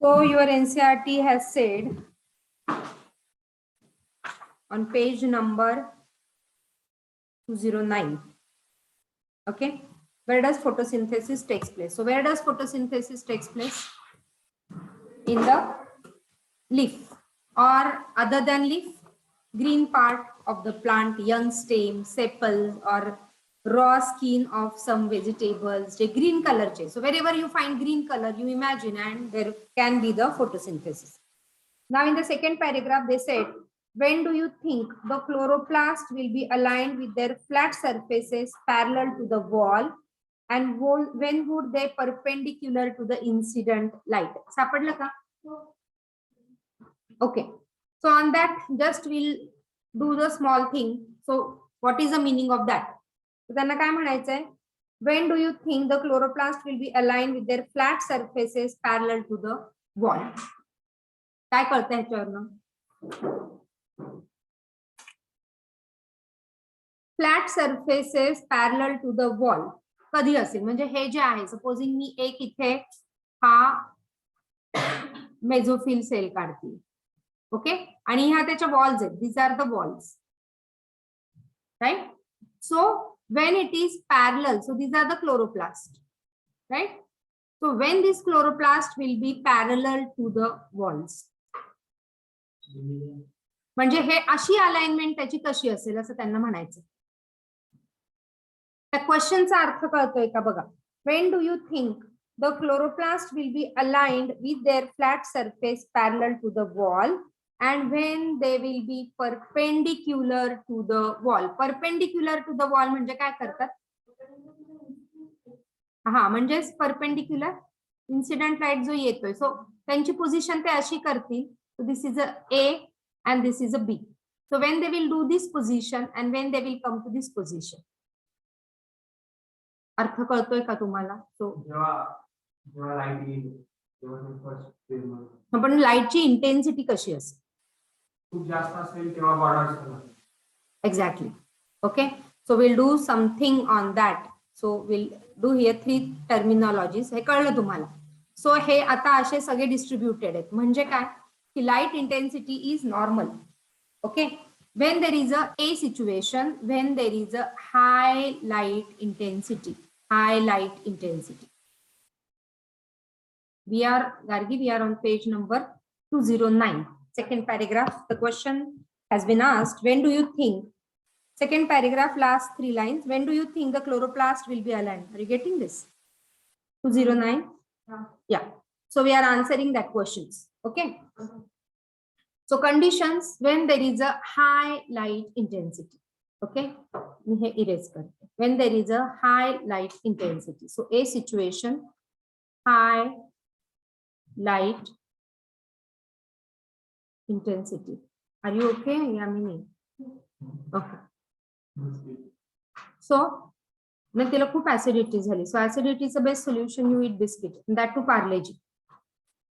So your NCERT has said on page number 209. Okay, where does photosynthesis takes place? So where does photosynthesis takes place? In the leaf, or other than leaf, green part of the plant, young stem, sepals, or raw skin of some vegetables, the green color. So wherever you find green color, you imagine, and there can be the photosynthesis. Now in the second paragraph, they said, when do you think the chloroplast will be aligned with their flat surfaces parallel to the wall, and when would they perpendicular to the incident light? Sapadla ka? Okay. So on that, just we'll do the small thing. So what is the meaning of that? So त्यांना काय म्हणायचंय? When do you think the chloroplast will be aligned with their flat surfaces parallel to the wall? काय कळतं ह्याच्यावरनं? Flat surfaces parallel to the wall कधी असेल? म्हणजे हे जे आहे, सपोजिंग मी एक इथे हा मेझोफिल सेल काढते, ओके, आणि ह्या त्याच्या वॉल्स आहेत, these are the walls, right? So when it is parallel, so these are the chloroplast, right? So when this chloroplast will be parallel to the walls, म्हणजे हे अशी अलाइनमेंट त्याची कशी असेल असं त्यांना म्हणायचं. त्या क्वेश्चनचा अर्थ कळतोय का बघा? When do you think the chloroplast will be aligned with their flat surface parallel to the wall, and when they will be perpendicular to the wall? Perpendicular to the wall म्हणजे काय करतात? हा, म्हणजे परपेंडिक्युलर इन्सिडेंट लाईट जो येतोय, सो त्यांची position ते अशी करतील. So this is a A and this is a B. So when they will do this position and when they will come to this position. अर्थ कळतोय का तुम्हाला? सो पण लाईटची इंटेन्सिटी कशी असेल? खूप जास्त असेल तेव्हा वाढ. Exactly. Okay, so will do something on that. So will do here 3 टर्मिनॉलॉजीज. हे कळलं तुम्हाला? सो हे आता असे सगळे डिस्ट्रीब्युटेड आहेत. म्हणजे काय की light intensity is normal. Okay, when there is a situation, when there is a high light intensity. We are, Gargi, we are on page number 209, second paragraph. The question has been asked, when do you think, second paragraph, last 3 lines, when do you think the chloroplast will be aligned? Are you getting this? 209? Yeah. So we are answering that questions. Okay. So conditions when there is a high light intensity. Okay. When there is a high light intensity. So a situation, high light intensity. Are you okay? Yeah, Mini. Okay. So then tila खूप acidity झाली. So acidity is the best solution. You eat biscuit. And that too Parle-G.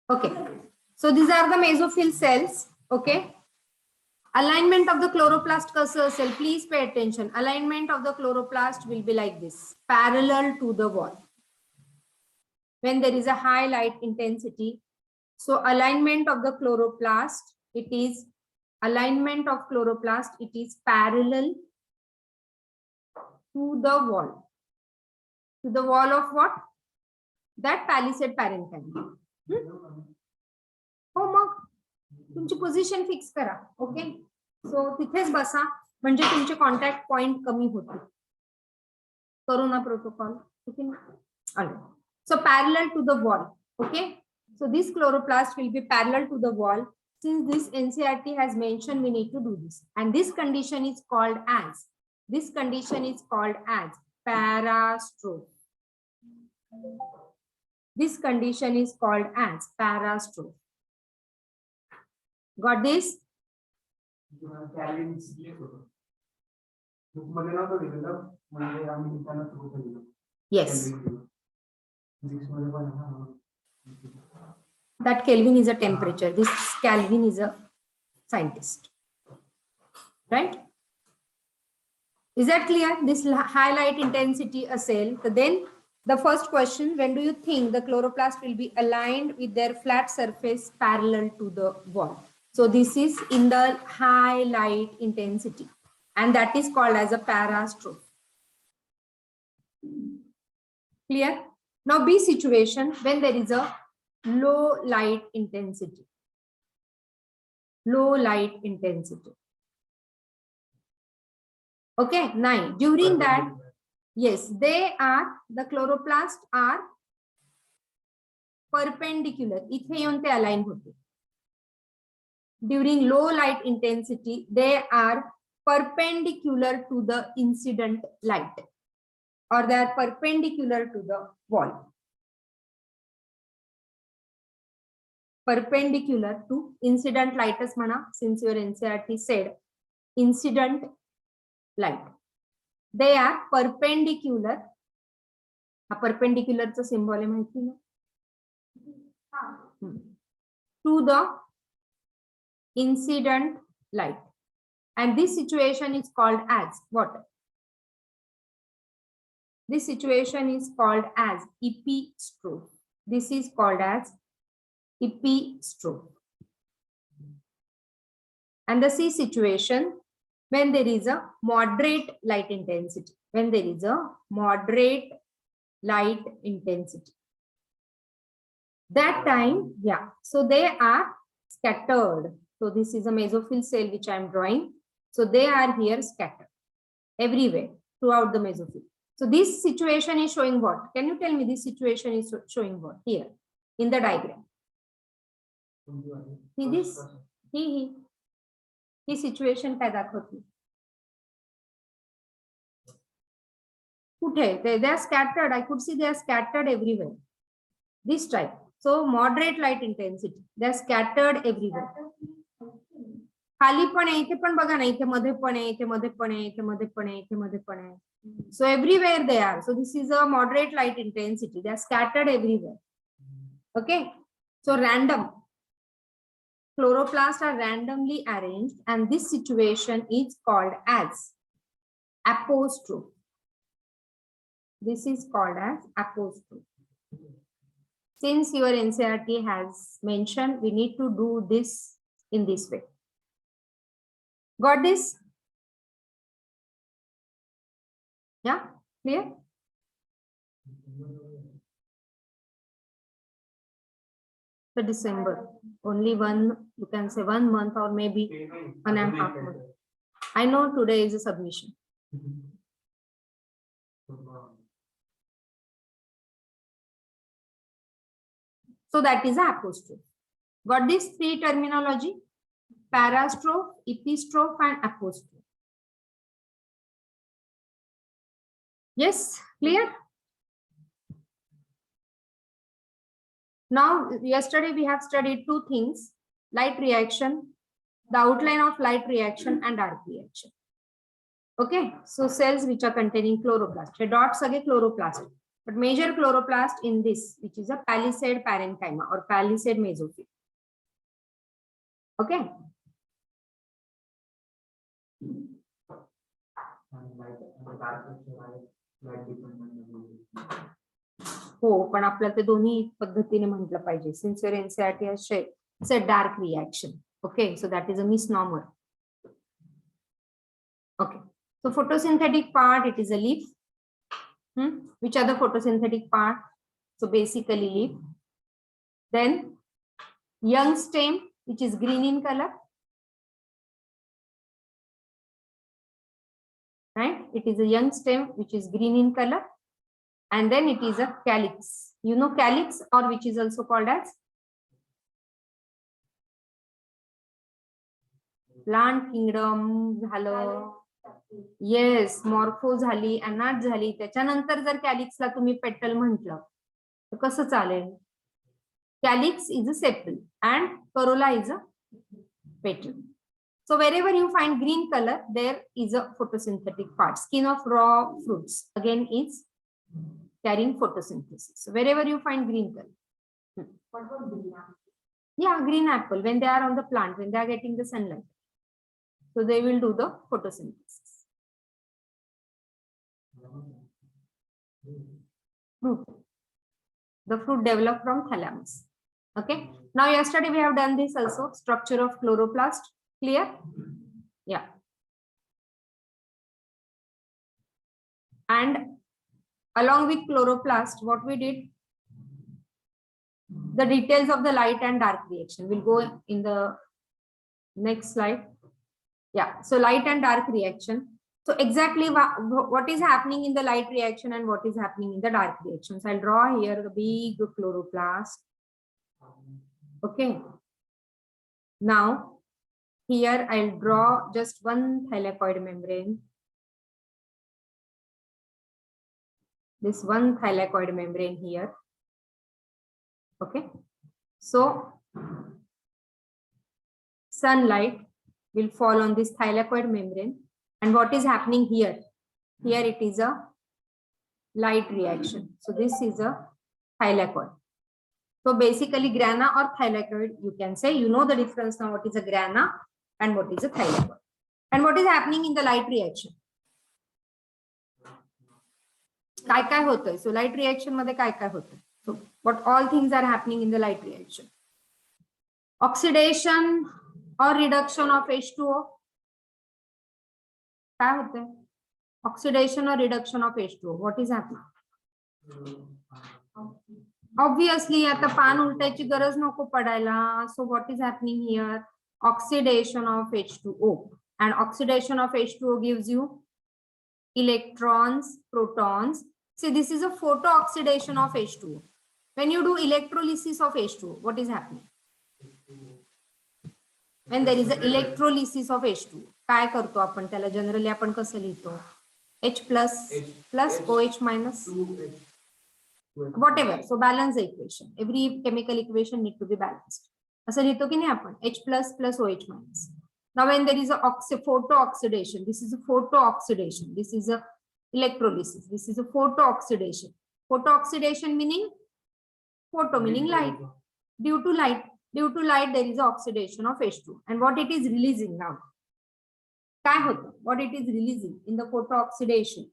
Okay. So these are the mesophyll cells. Okay. Alignment of the chloroplast कसं असेल? Please pay attention. Alignment of the chloroplast will be like this, parallel to the wall. When there is a high light intensity, so alignment of the chloroplast, it is parallel to the wall. To the wall of what? That palisade parenchyma. हो मग तुमची position fix करा. Okay, so तिथेच बसा म्हणजे तुमचे contact point कमी होतील. Corona protocol. So parallel to the wall. Okay, so this chloroplast will be parallel to the wall. Since this NCERT has mentioned, we need to do this, and this condition is called as parastrophe. This condition is called as parastrophe. Got this? Yes. That Kelvin is a temperature. This Kelvin is a scientist. Right? Is that clear? This high light intensity असेल, then The first question, when do you think the chloroplast will be aligned with their flat surface parallel to the wall? So this is in the high light intensity, and that is called as a parastrophe. Clear? Now B situation, when there is a low light intensity. Low light intensity. Okay, 9. During that, yes, the chloroplasts are perpendicular. इथे येऊन ते align होते. During low light intensity, they are perpendicular to the incident light, or they are perpendicular to the wall. Perpendicular to incident light as mana, since your NCERT said incident light. They are perpendicular. A perpendicular चा symbol आहे माहिती ना? To the incident light, and this situation is called as what? This situation is called as epistrophe. This is called as epistrophe. And the C situation, when there is a moderate light intensity. When there is a moderate light intensity. That time, yeah, so they are scattered. So this is a mesophyll cell which I am drawing. So they are here scattered everywhere throughout the mesophyll. So this situation is showing what? Can you tell me this situation is showing what here in the diagram? See this? He situation काय दाखवते? कुठे? They are scattered. I could see they are scattered everywhere. This type. So moderate light intensity. They are scattered everywhere. खाली पण आहे, इथे पण बघा ना, इथे मध्ये पण आहे, इथे मध्ये पण आहे, इथे मध्ये पण आहे, इथे मध्ये पण आहे. So everywhere they are. So this is a moderate light intensity. They are scattered everywhere. Okay. So random. Chloroplasts are randomly arranged, and this situation is called as apostrophe. This is called as apostrophe. Since your NCERT has mentioned, we need to do this in this way. Got this? Yeah, clear? So December, only one, you can say 1 month or maybe 1.5 months. I know today is a submission. So that is apostrophe. Got these three terminology? Parastrophe, epistrophe, and apostrophe. Yes, clear? Now, yesterday we have studied two things: light reaction, the outline of light reaction, and dark reaction. Okay, so cells which are containing chloroplast. The dots are chloroplast, but major chloroplast in this, which is a palisade parenchyma or palisade mesophyll. Okay. हो, पण आपल्याला ते दोन्ही पद्धतीने म्हटलं पाहिजे. Since your NCERT has said it's a dark reaction. Okay, so that is a misnomer. Okay, so photosynthetic part, it is a leaf. Which are the photosynthetic part? So basically leaf. Then young stem, which is green in color. Right? It is a young stem which is green in color. And then it is a calyx. You know calyx, or which is also called as plant kingdom झालं. Yes, morpho झाली, anat झाली. त्याच्यानंतर जर कॅलिक्सला तुम्ही petal म्हटलं तर कसं चालेल? Calyx is a sepal and corolla is a petal. So wherever you find green color, there is a photosynthetic part. Skin of raw fruits again is carrying photosynthesis. So wherever you find green color. Yeah, green apple, when they are on the plant, when they are getting the sunlight. So they will do the photosynthesis. fruit. The fruit developed from thalamus. Okay. Now yesterday we have done this also, structure of chloroplast. Clear? Yeah. And along with chloroplast, what we did, the details of the light and dark reaction will go in the next slide. Yeah. So light and dark reaction. So exactly what is happening in the light reaction and what is happening in the dark reaction. So I'll draw here the big chloroplast. Okay. Now here I'll draw just one thylakoid membrane. This one thylakoid membrane here. Okay. So sunlight will fall on this thylakoid membrane. And what is happening here? Here it is a light reaction. So this is a thylakoid. So basically grana or thylakoid, you can say, you know the difference now, what is a grana and what is a thylakoid. And what is happening in the light reaction? काय काय होतंय? So light reaction मध्ये काय काय होतंय? So what all things are happening in the light reaction? Oxidation or reduction of H2O. काय होतंय? Oxidation or reduction of H2O. What is happening? Obviously, आता पान उलटायची गरज नको पडायला. So what is happening here? Oxidation of H2O. And oxidation of H2O gives you electrons, protons. See, this is a photo-oxidation of H2O. When you do electrolysis of H2O, what is happening? When there is an electrolysis of H2O, काय करतो आपण त्याला generally आपण कसं लिहितो? H plus OH minus whatever. So balance the equation. Every chemical equation need to be balanced. असं लिहितो की नाही आपण? H plus OH minus. Now when there is a photo-oxidation, this is a photo-oxidation. This is a electrolysis. This is a photo-oxidation. Photo-oxidation meaning photo meaning light. Due to light there is a oxidation of H2. And what it is releasing now? काय होतं? What it is releasing in the photo-oxidation?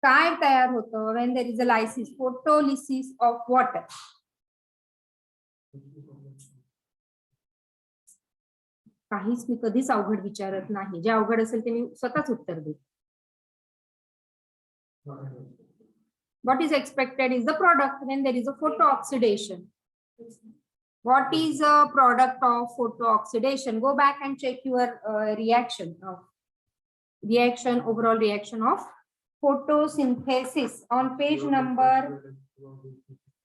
काय तयार होतं when there is a lysis, photolysis of water? काहीच मी कधीच अवघड विचारत नाही. जे अवघड असेल ते मी स्वतःच उत्तर देते. What is expected is the product when there is a photo-oxidation. What is a product of photo-oxidation? Go back and check your overall reaction of photosynthesis on page number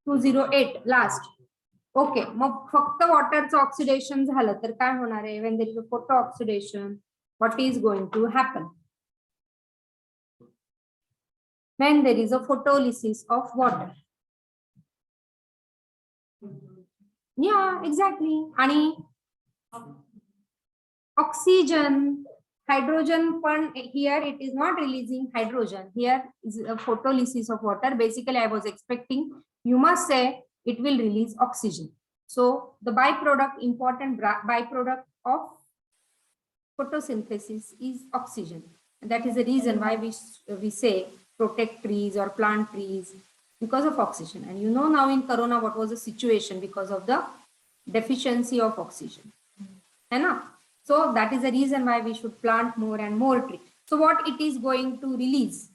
208 last. Okay, मग फक्त वॉटरचं oxidation झालं तर काय होणार आहे? When there is a photo-oxidation, what is going to happen? When there is a photolysis of water. Yeah, exactly. आणि oxygen, hydrogen, पण here it is not releasing hydrogen. Here is a photolysis of water. Basically, I was expecting you must say it will release oxygen. So the byproduct, important byproduct of photosynthesis is oxygen. And that is the reason why we say protect trees or plant trees because of oxygen. And you know now in Corona what was the situation because of the deficiency of oxygen. So that is the reason why we should plant more and more trees. So what it is going to release?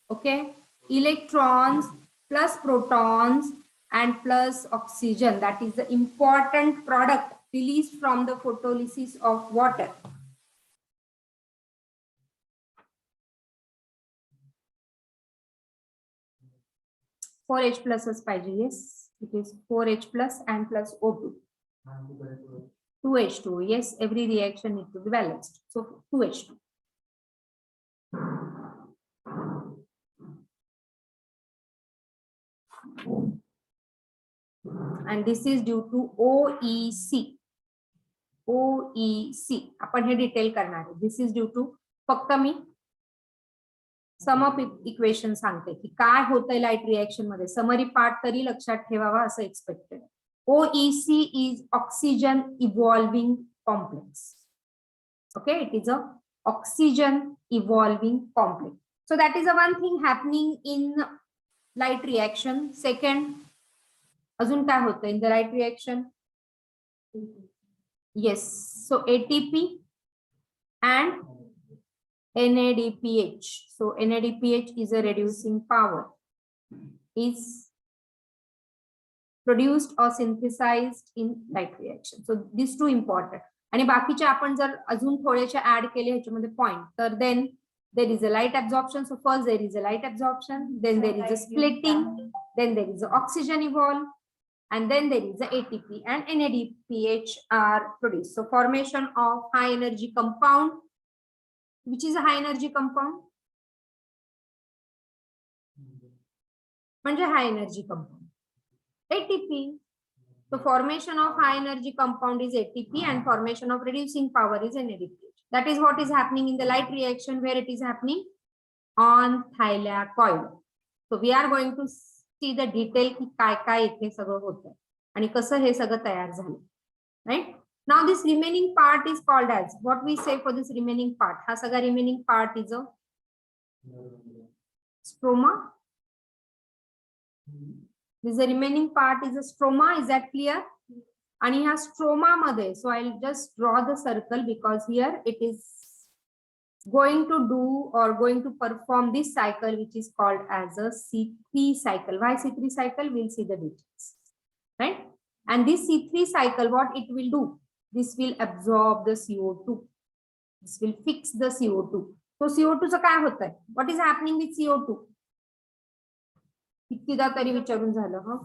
Okay, electrons plus protons and plus oxygen. That is the important product released from the photolysis of water. H pluses पाहिजे. Yes, it is 4H plus and plus O2. 2H2. Yes, every reaction needs to be balanced. So 2H2. And this is due to OEC. OEC. आपण हे detail करणार आहे. This is due to फक्त मी sum up equation सांगते की काय होतंय light reaction मध्ये. Summary part तरी लक्षात ठेवावा असं expected. OEC is oxygen evolving complex. Okay, it is a oxygen evolving complex. So that is the one thing happening in light reaction. Second, अजून काय होतं in the light reaction? Yes, so ATP and NADPH. So NADPH is a reducing power, is produced or synthesized in light reaction. So these two important. आणि बाकीचे आपण जर अजून थोडेसे add केले ह्याच्यामध्ये पॉइंट, तर then there is a light absorption. So first there is a light absorption, then there is a splitting, then there is a oxygen evolve, and then there is a ATP and NADPH are produced. So formation of high energy compound. Which is a high energy compound? म्हणजे high energy compound. ATP. So formation of high energy compound is ATP and formation of reducing power is NADPH. That is what is happening in the light reaction, where it is happening on thylakoid. So we are going to see the detail की काय काय इथे सगळं होतं आणि कसं हे सगळं तयार झालं. Right? Now this remaining part is called as, what we say for this remaining part? हा सगळा remaining part is a stroma. This the remaining part is a stroma. Is that clear? आणि ह्या stroma मध्ये, so I'll just draw the circle because here it is going to do or going to perform this cycle which is called as a C3 cycle. Why C3 cycle? We'll see the details. Right? And this C3 cycle, what it will do? This will absorb the CO2. This will fix the CO2. So CO2 चं काय होतंय? What is happening with CO2? कितीदा तरी विचारून झालं हं.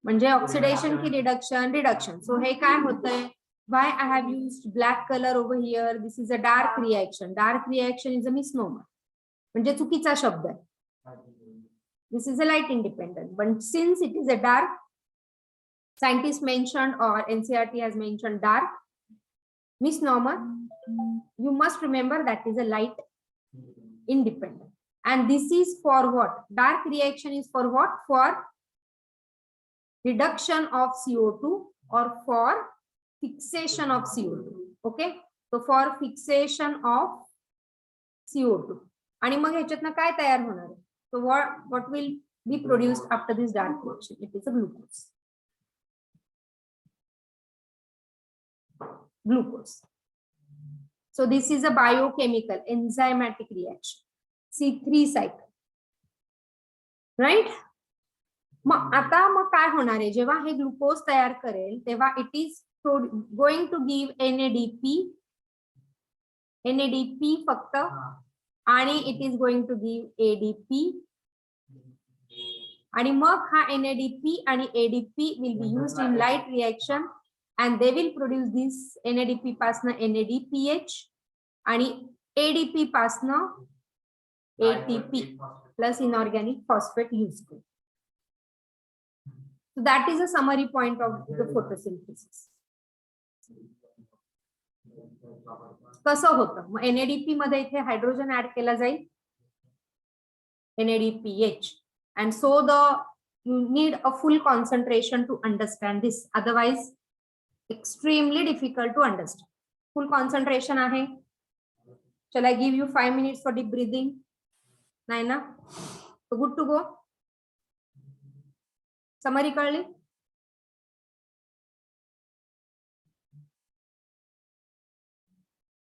म्हणजे oxidation की reduction. सो हे काय होतंय? Why I have used black color over here? This is a dark reaction. Dark reaction is a misnomer. म्हणजे चुकीचा शब्द आहे. This is a light independent. But since it is a dark, scientists mentioned or NCERT has mentioned dark misnomer. You must remember that is a light independent. And this is for what? Dark reaction is for what? For reduction of CO2 or for fixation of CO2. Okay? So for fixation of CO2. आणि मग ह्याच्यातनं काय तयार होणार आहे? So what will be produced after this dark reaction? It is a glucose. Glucose. So this is a biochemical enzymatic reaction. C3 cycle. Right? मग आता मग काय होणार आहे? जेव्हा हे ग्लुकोज तयार करेल तेव्हा it is going to give NADP फक्त आणि it is going to give ADP आणि मग हा NADP आणि ADP will be used in light reaction and they will produce this NADP पासनं NADPH आणि ADP पासनं ATP plus inorganic phosphate used. So that is a summary point of the photosynthesis. कसं होतं? मग NADP मध्ये इथे hydrogen add केला जाईल NADPH, and so you need a full concentration to understand this, otherwise extremely difficult to understand. Full concentration आहे. Shall I give you 5 minutes for deep breathing? नाही ना? So good to go. Summary कळली?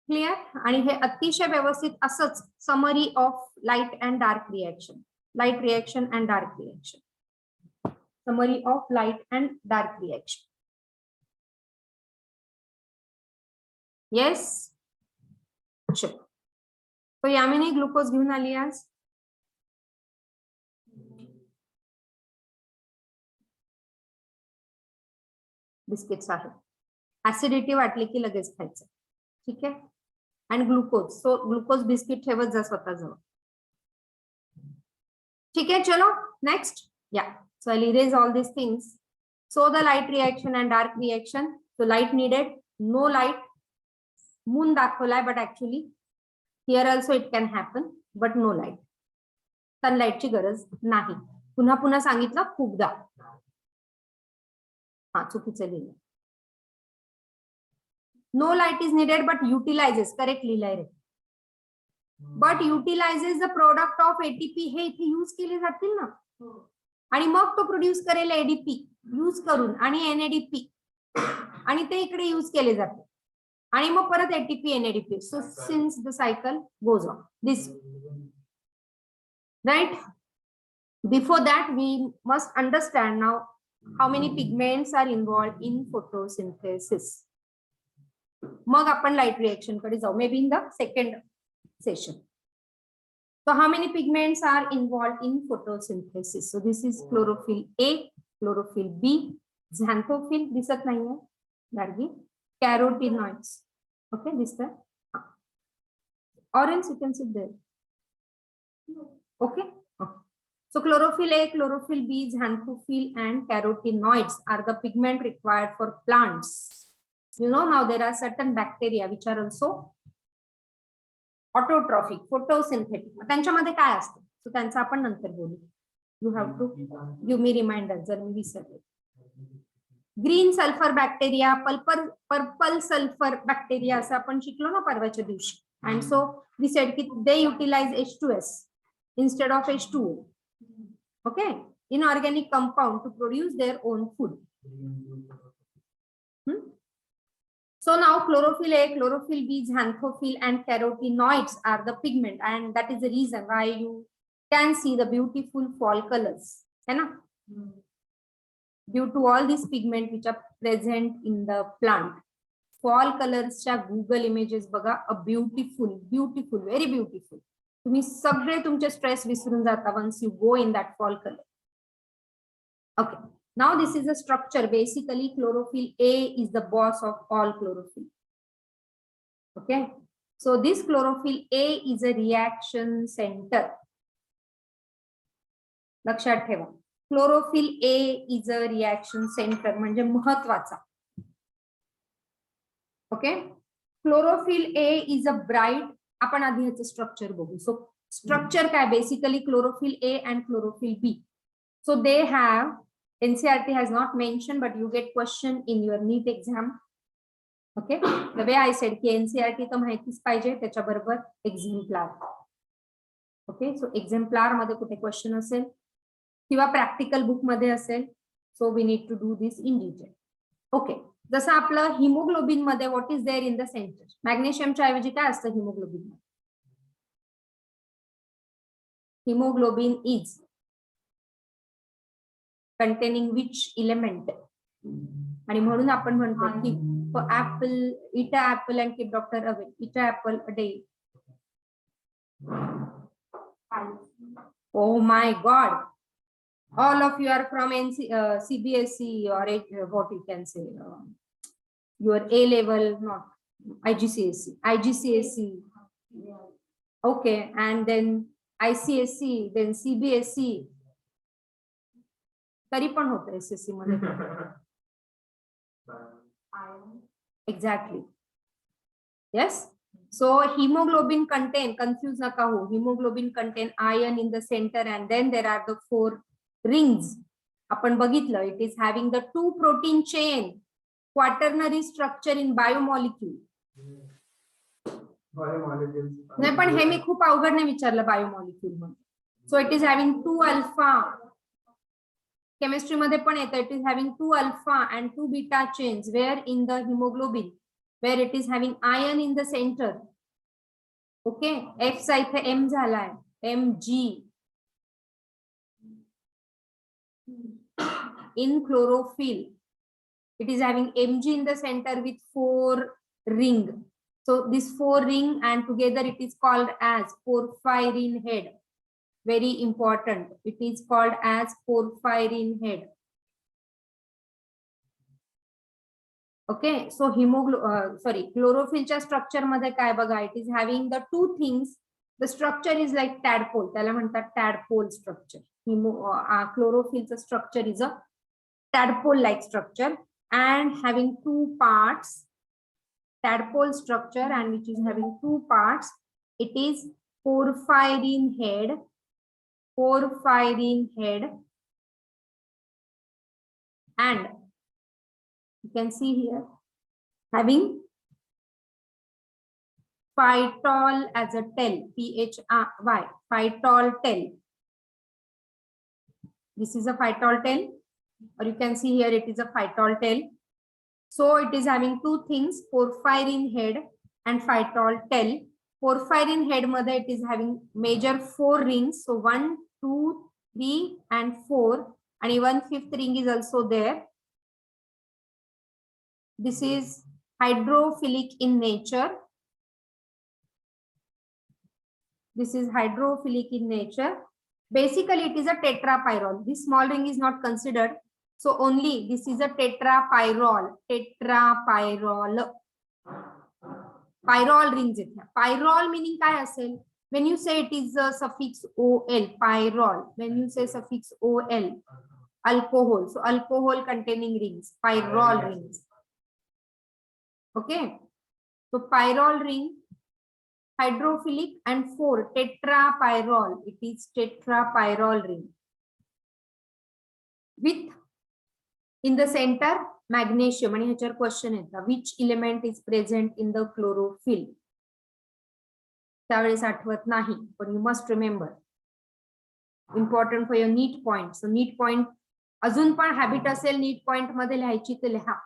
Clear? आणि हे अतिशय व्यवस्थित असंच summary of light and dark reaction. Light reaction and dark reaction. Summary of light and dark reaction. Yes. Sure. So Yamini glucose घेऊन आली आज. बिस्किट्स आहेत. ऍसिडिटी वाटली की लगेच खायचं. ठीक आहे. आणि ग्लुकोज, सो ग्लुकोज बिस्किट ठेवत जा स्वतःजवळ. ठीक आहे. चलो नेक्स्ट. या, सो I'll erase all these things. So the light reaction and dark reaction. So light needed, no light. Moon दाखवलाय, but actually here also it can happen, but no light. Sunlight ची गरज नाही. पुन्हा पुन्हा सांगितलं खूपदा. हा, चुकीचं लिहिलं. No light is needed but utilizes. Correct लिहिलंय रे. But utilizes the product of ATP हे इथे यूज केले जातील ना, आणि मग तो प्रोड्यूस करेल एडीपी यूज करून आणि एनएडीपी, आणि ते इकडे यूज केले जाते आणि मग परत ATP NADP. So since the cycle goes on this, right. Before that, we must understand now how many pigments are involved in photosynthesis. मग आपण लाइट रिएक्शन कडे जाऊ, may be in the second session. So how many pigments are involved in photosynthesis? So this is chlorophyll A, chlorophyll B, xanthophyll दिसत नाहीये Gargi, carotenoids. Okay, this time. Or else you can sit there. Okay. So chlorophyll A, chlorophyll B, xanthophyll and carotenoids are the pigment required for plants. You know, now there are certain bacteria which are also autotrophic, photosynthetic. त्यांच्यामध्ये काय असतं, सो त्यांचं आपण नंतर बोलू. You have to give me reminders जर मी विसरले. Green sulphur bacteria, purple sulphur bacteria असं आपण शिकलो ना परवाच्या दिवशी. And so we said ki they utilize H2S instead of H2O. Okay, inorganic compound to produce their own food. So now chlorophyll A, chlorophyll B, xanthophyll and carotenoids are the pigment, and that is the reason why you can see the beautiful fall colors, है ना? Due to all these pigment which are present in the plant. Fall colors च्या Google images बघा, a beautiful, beautiful, very beautiful. तुम्ही सगळे तुमचे stress विसरून जाता once you go in that fall color. Okay, now this is a structure. Basically, chlorophyll A is the boss of all chlorophyll. Okay, so this chlorophyll A is a reaction center. लक्षात ठेवा, chlorophyll A is a reaction center म्हणजे महत्वाचा. Okay, chlorophyll A is a bright. आपण आधी ह्याचं structure बघू. So structure काय, basically chlorophyll A and chlorophyll B. So they have, NCERT has not mentioned, but you get question in your NEET exam. Okay, the way I said की NCERT तर माहितीच पाहिजे, त्याच्याबरोबर एक्झाम्पलार. ओके, सो एक्झाम्पलार मध्ये कुठे question असेल किंवा प्रॅक्टिकल बुक मध्ये असेल, so we need to do this in detail. Okay, जसं आपलं हिमोग्लोबिन मध्ये what is there in the centre, मॅग्नेशियमच्या ऐवजी काय असतं हिमोग्लोबिन मध्ये? Haemoglobin is containing which element? आणि म्हणून आपण म्हणतो की apple, eat an apple and keep doctor away. Eat an apple a day. Oh my God! All of you are from CBSE or what you can say, your A level, not IGCSE. IGCSE. Okay, and then ICSE, then CBSE. तरी पण होतं SSC मध्ये. Exactly, yes. So haemoglobin contain, confuse नका हो, haemoglobin contain iron in the centre and then there are the 4 rings. आपण बघितलं, it is having the 2 protein chain, quaternary structure in biomolecule. नाही पण हे मी खूप अवघडने विचारलं बायोमॉलिक्यूल मध्ये. So it is having 2 alpha. Chemistry मध्ये पण येतं, it is having 2 alpha and 2 beta chains where in the haemoglobin, wear it is having iron in the centre. Okay, F चा इथे एम झालाय, Mg. In chlorophyll, it is having Mg in the center with 4 ring. So this 4 ring and together it is called as porphyrin head. Very important. It is called as porphyrin head. Okay, so chlorophyll च्या structure मध्ये काय बघा, it is having the 2 things. The structure is like tadpole, त्याला म्हणतात tadpole structure. Chlorophyll's structure is a tadpole like structure and having 2 parts. Tadpole structure and which is having 2 parts. It is porphyrin head. Porphyrin head, and you can see here having phytol as a tel, PHY, phytol tel. This is a phytol tel, or you can see here it is a phytol tel. So it is having two things, porphyrin head and phytol tel. Porphyrin head मध्ये it is having major 4 rings. So 1, 2, 3 and 4, and even 5th ring is also there. This is hydrophilic in nature. This is hydrophilic in nature. Basically, it is a tetrapyrrole. This small ring is not considered. So only this is a tetrapyrrole. Tetrapyrrole. Pyrrole rings. Pyrrole meaning काय असेल? When you say it is a suffix ol, pyrrole. When you say suffix ol, alcohol. So alcohol containing rings. Pyrrole rings. Okay. So pyrrole ring. Hydrophilic and 4 tetrapyrrole. It is tetrapyrrole ring with in the center magnesium. And here question is which element is present in the chlorophyll? त्यावेळेस आठवत नाही, but you must remember. Important for your NEET point. So NEET point अजून पण habit असेल NEET point मध्ये लिहायची तर लिहा.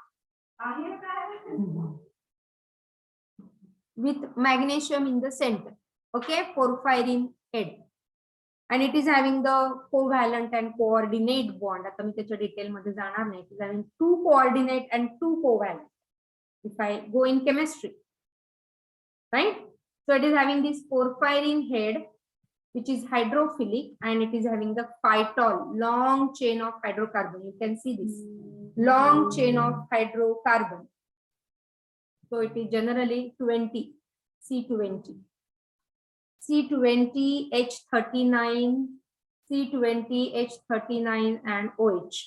With magnesium in the center. Okay, porphyrin head, and it is having the covalent and coordinate bond. आता मी त्याच्या detail मध्ये जाणार नाही. It is having 2 coordinate and 2 covalent. If I go in chemistry, right? So it is having this porphyrin head, which is hydrophilic, and it is having the phytol, long chain of hydrocarbon. You can see this long chain of hydrocarbon. So it is generally 20, C20, C20, H39, C20, H39 and OH.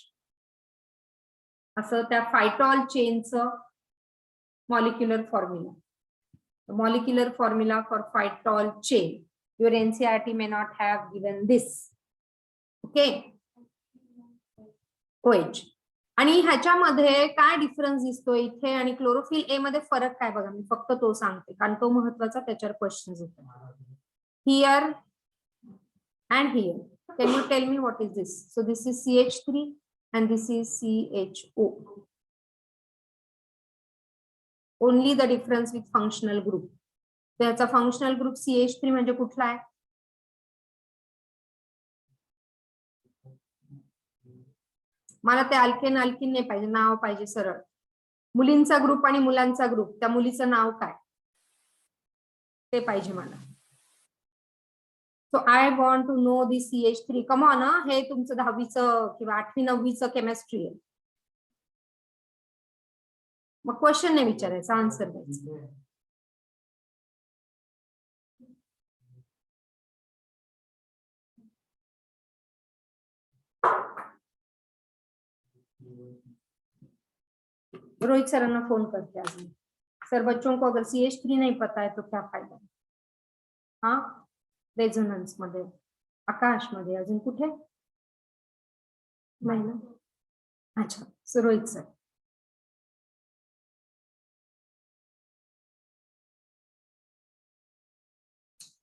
असं त्या phytol chainचं molecular formula. The molecular formula for phytol chain. Your NCERT may not have given this. Okay. OH. आणि ह्याच्यामध्ये काय difference दिसतो इथे आणि chlorophyll A मध्ये फरक काय बघा, मी फक्त तो सांगते कारण तो महत्वाचा, त्याच्यावर क्वेश्चन्स येतात. Here and here, can you tell me what is this? So this is CH3 and this is CHO. Only the difference with functional group. त्याचा फंक्शनल ग्रुप CH3 म्हणजे कुठला आहे? मला ते अल्केन अल्किन नाही पाहिजे, नाव पाहिजे सरळ. मुलींचा ग्रुप आणि मुलांचा ग्रुप, त्या मुलीचं नाव काय ते पाहिजे मला. So I want to know this CH3. Come on, हे तुमचं 10वीचं किंवा 8वी 9वीचं केमिस्ट्री आहे. मग क्वेश्चन नाही विचारायचा, आन्सर द्यायचं. रोहित सरांना फोन करते आज मैं. सर बच्चों को अगर CH3 नहीं पता है तो क्या फायदा? हाँ, रेझोनन्स मध्ये, आकाश मध्ये, अजून कुठे नाही ना? अच्छा, सो रोहित सर.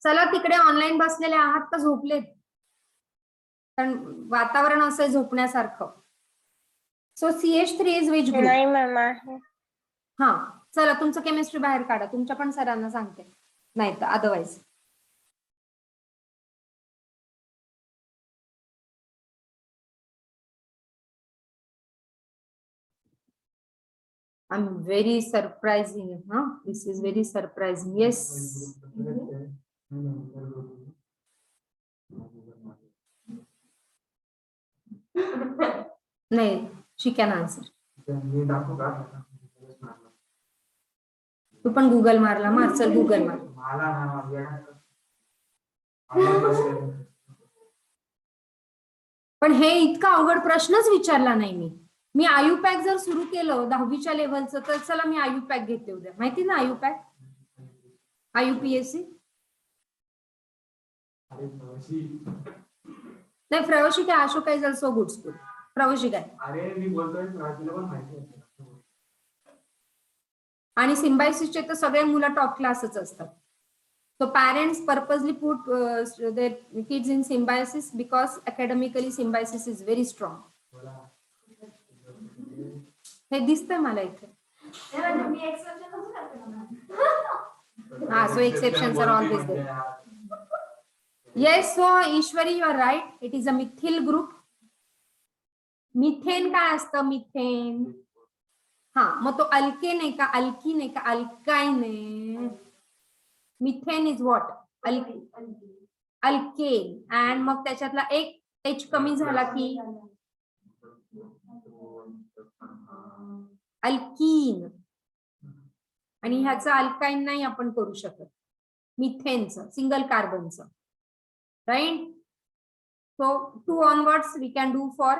चला तिकडे ऑनलाईन बसलेले आहात का झोपलेत? कारण वातावरण असं झोपण्यासारखं. सो CH3 इज विच ग्रुप? नाही मामा. हा, चला तुमचं केमिस्ट्री बाहेर काढा, तुमच्या पण सरांना सांगते, नाही तर otherwise. I'm very surprising, huh? This is very surprising. Yes. नाही, she can answer. तू पण गुगल मारला, मार चल गुगल मार. पण हे इतका अवघड प्रश्नच विचारला नाही मी. मी आयुपॅक जर सुरू केलं 10वीच्या लेव्हलचं तर चला मी आयुपॅक घेते उद्या. माहिती ना आयुपॅक, IUPAC. नाही प्रवेशिक आहे, Ashok is also good school. प्रवेशिक आहे. अरे मी बोलतोय राजूला पण माहिती आहे. आणि सिम्बायोसिसचे तर सगळे मुलं टॉप क्लासच असतात. So parents purposely put their kids in symbiosis because academically symbiosis is very strong. हे दिसतंय मला इथे. So exceptions are always there. Yes, so Ishwari, you are right. It is a methyl group. Methane काय असतं? Methane हा, मग तो alkane आहे का, alkyne आहे का, अल्काइन आहे? Methane is what? Alkane. And मग त्याच्यातला एक H कमी झाला की अल्कीन. आणि ह्याचं अल्काइन नाही आपण करू शकत, मिथेनचं सिंगल कार्बनचं, right? So 2 onwards we can do for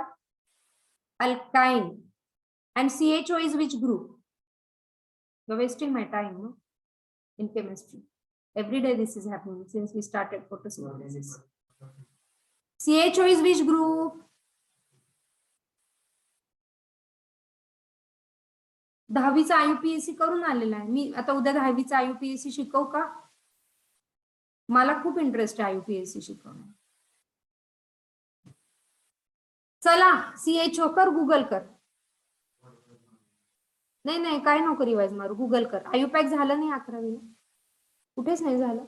alkyne. And CHO is which group? You're wasting my time, no? In chemistry. Every day this is happening since we started photosynthesis. CHO is which group? 10वीचा IUPAC करून आलेला आहे मी. आता उद्या 10वीचा IUPAC शिकवू का? मला खूप interest आहे IUPAC शिकवण्यात. चला CHO कर, गुगल कर. नाही नाही, काय नको रिवाइज मारू, गुगल कर. आयुपॅक झालं नाही 11वीला, कुठेच नाही झालं.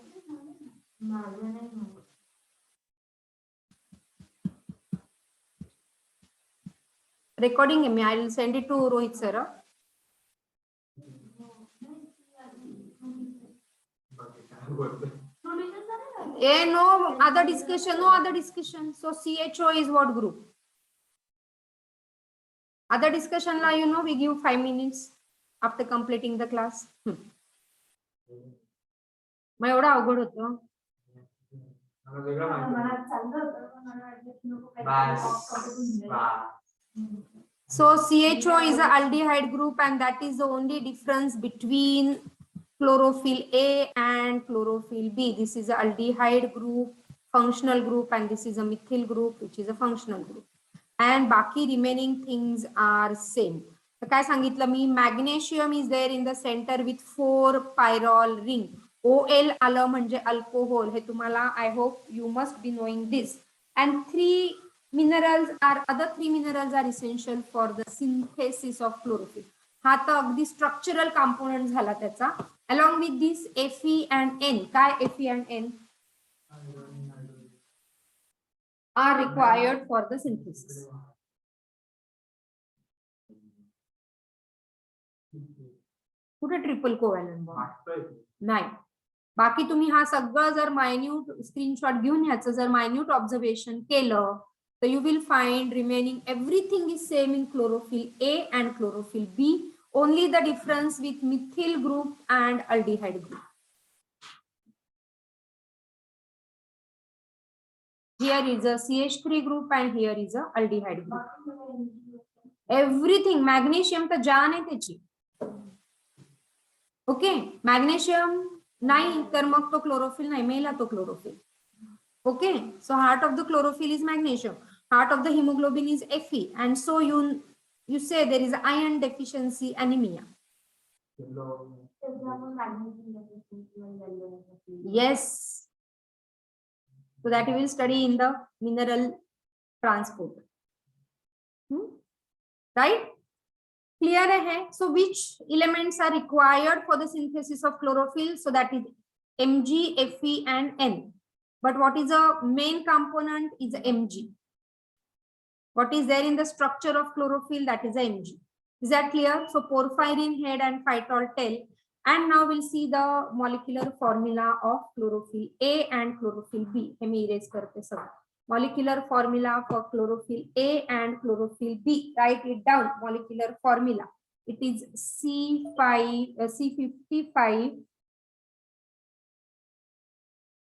रेकॉर्डिंग आहे मी. I will send it to Rohit sir. No other discussion, no other discussion. So CHO is what group? Other discussion la, you know, we give 5 minutes after completing the class. मग एवढं अवघड होतं. So CHO is a aldehyde group, and that is the only difference between chlorophyll A and chlorophyll B. This is a aldehyde group, functional group, and this is a methyl group, which is a functional group. And बाकी remaining things are same. तर काय सांगितलं मी? Magnesium is there in the centre with 4 pyrrole ring. OL आलं म्हणजे alcohol. हे तुम्हाला, I hope you must be knowing this. And other three minerals are essential for the synthesis of chlorophyll. हा तर अगदी स्ट्रक्चरल कंपोनेंट झाला त्याचा. Along with this Fe and N. काय Fe and N are required for the synthesis. कुठे triple covalent bond नाही. बाकी तुम्ही हा सगळं जर मायन्यूट स्क्रीनशॉट घेऊन ह्याचं जर मायन्यूट ऑब्झर्वेशन केलं तर you will find remaining everything is same in chlorophyll A and chlorophyll B. Only the difference with methyl group and aldehyde group. Here is a CH3 group and here is a aldehyde group. Everything. magnesium तर जान आहे त्याची. Okay, magnesium नाही तर मग तो chlorophyll नाही, मेला तो chlorophyll. Okay, so heart of the chlorophyll is magnesium, heart of the haemoglobin is Fe, and so you say there is iron deficiency anemia. Yes, so that you will study in the mineral transport. Right? Clear hai? So which elements are required for the synthesis of chlorophyll? So that is Mg, Fe and N. But what is the main component is Mg. What is there in the structure of chlorophyll? That is Mg. Is that clear? So porphyrin head and phytol tail. And now we'll see the molecular formula of chlorophyll A and chlorophyll B. Let me erase karte sab. Molecular formula for chlorophyll A and chlorophyll B. Write it down. Molecular formula. It is C55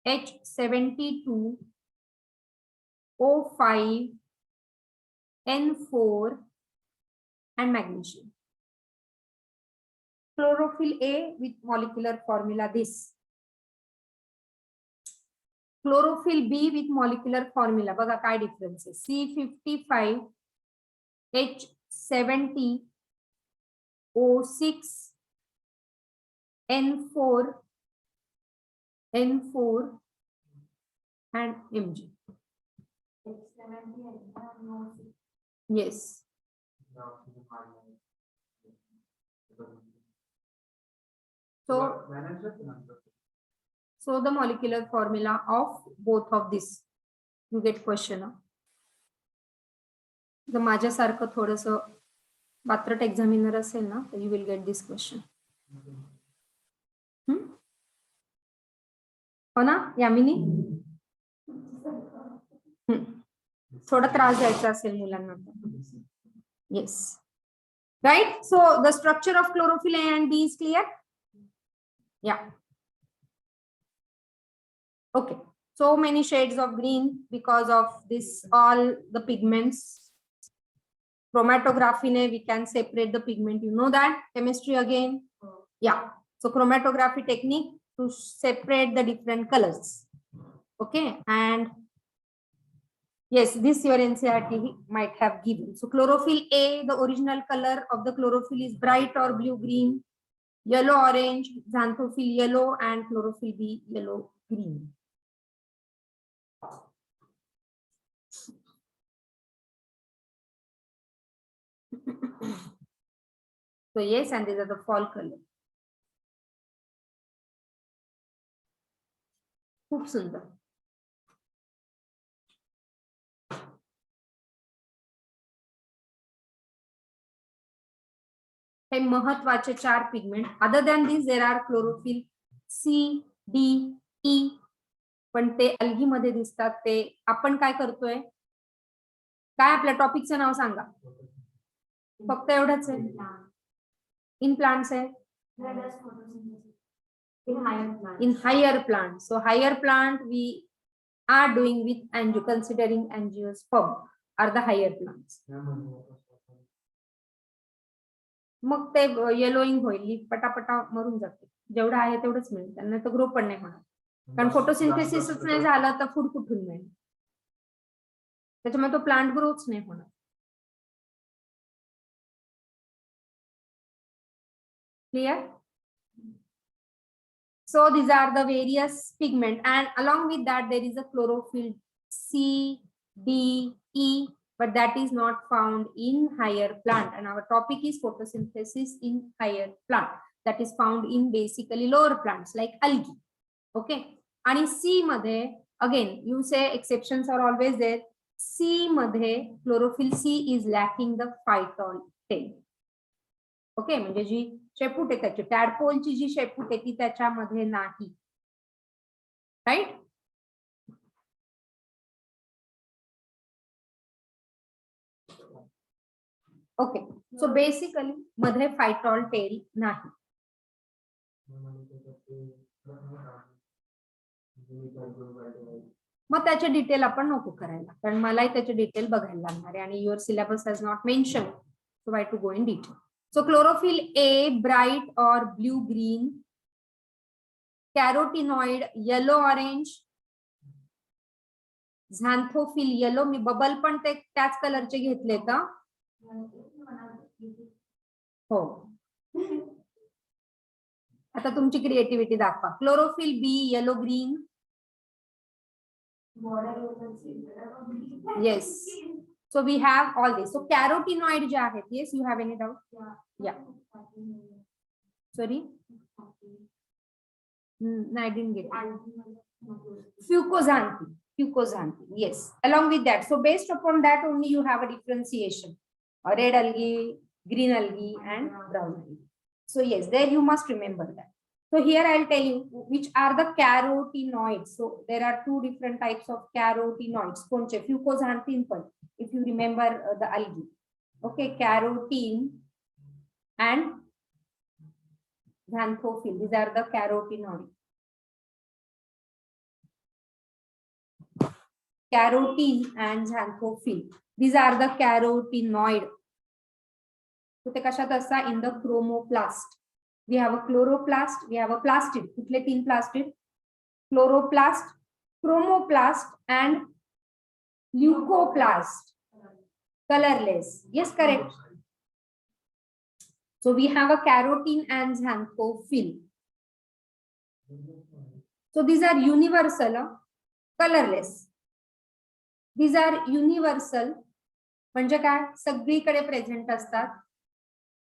H72 O5 N4 and magnesium. Chlorophyll A with molecular formula this. Chlorophyll B with molecular formula. बघा काय difference आहे. C55 H70 O6 N4 N4 and Mg. Yes. So the molecular formula of both of this, you get question. The माझ्यासारखं थोडंसं बात्रट examiner असेल ना, तर you will get this question. हो ना यामिनी? थोडा त्रास द्यायचा असेल मुलांना. Yes. Right? So the structure of chlorophyll A and B is clear? Yeah. Okay. So many shades of green because of this, all the pigments. Chromatography ne we can separate the pigment. You know that chemistry again? Yeah. So chromatography technique to separate the different colors. Okay. And yes, this your NCERT might have given. So chlorophyll A, the original color of the chlorophyll is bright or blue green, yellow orange, xanthophyll yellow, and chlorophyll B yellow green. So yes, and these are the fall color. खूप सुंदर. हे महत्वाचे 4 pigment. Other than this there are chlorophyll C, D, E, पण ते algae मध्ये दिसतात. ते आपण काय करतोय? काय आपल्या टॉपिकचं नाव सांगा. फक्त एवढंच आहे. इन प्लांट्स आहे. In higher plant. So higher plant we are doing with angio, considering angiosperm are the higher plants. मग ते येलोइंग होईल, पटापटा मरून जाते. जेवढं आहे तेवढंच मिळेल त्यांना, तर ग्रो पण नाही होणार. कारण फोटोसिंथेसिसच नाही झालं तर फूड कुठून मिळेल? त्याच्यामुळे तो प्लांट ग्रोच नाही होणार. Clear? So these are the various pigment, and along with that there is a chlorophyll C, D, E, but that is not found in higher plant, and our topic is photosynthesis in higher plant, that is found in basically lower plants like algae. Okay. And C मध्ये again you say exceptions are always there. C मध्ये chlorophyll C is lacking the phytol tail. Okay, म्हणजे जी शेपूट आहे त्याची, टॅडपोलची जी शेपूट आहे ती त्याच्यामध्ये नाही. राईट? ओके. सो बेसिकली मध्ये फायटॉल टेल नाही. मग त्याचे डिटेल आपण नको करायला, कारण मलाही त्याचे डिटेल बघायला लागणार आहे आणि your syllabus has not mention, so why to go in detail. So chlorophyll A, bright or blue green, carotenoid yellow orange, xanthophyll yellow. Me bubble पण ते त्याच कलरचे घेतले का? हो. आता तुमची क्रिएटिव्हिटी दाखवा. Chlorophyll B yellow green. Yes. So we have all this. So carotenoid जे आहेत. Yes, you have any doubt? Yeah. Sorry. No, I didn't get it. Fucoxanthin. Yes. Along with that. So based upon that only you have a differentiation. Red algae, green algae, and brown algae. So yes, there you must remember that. So here I'll tell you which are the carotenoids. So there are 2 different types of carotenoids. Fucoxanthin, if you remember the algae. Okay, carotene and xanthophyll. These are the carotenoids. Carotene and xanthophyll. These are the carotenoid. So ते कशात असतात? In the chromoplast. We have a chloroplast, we have a plastid. कुठले 3 plastid? Chloroplast, chromoplast, and leucoplast. Colorless. Yes, correct. So we have a carotene and xanthophyll. So these are universal, colorless. These are universal म्हणजे काय सगळीकडे present असतात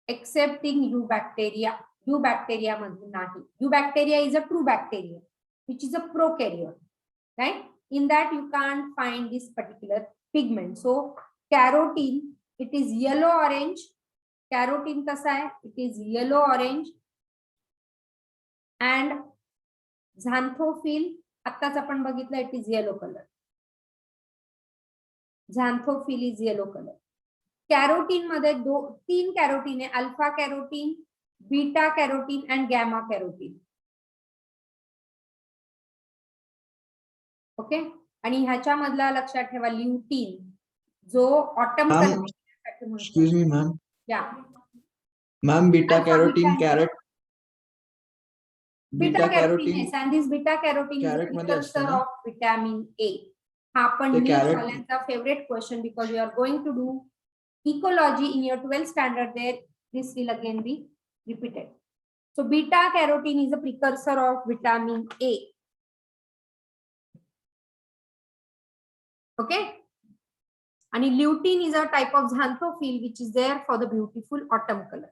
accepting you bacteria. You bacteria मध्ये नाही. You bacteria is a true bacteria which is a prokaryote, right? In that you can't find this particular pigment. So carotene, it is yellow orange. Carotene कसा आहे? It is yellow orange. And xanthophyll आत्ताच आपण बघितलं, it is yellow color. Xanthophyll is yellow color. Carotene मध्ये तीन carotene आहे, alpha carotene, beta carotene and gamma carotene. Okay. आणि ह्याच्या मधला लक्षात ठेवा ल्युटीन जो autumn colour. Excuse me, ma'am. या Ma'am, beta Alpha, carotene, beta, carrot. Beta Beta carotene carotene. and this beta carotene is a Carrot मध्ये असतं precursor ना? of vitamin A. हा पण ते नीट carrot- वाल्यांचा favourite question because you are going to do ecology in your 12th standard there. This will again be repeated. So beta carotene is a precursor of vitamin A. Okay. And lutein is a type of xanthophyll which is there for the beautiful autumn color.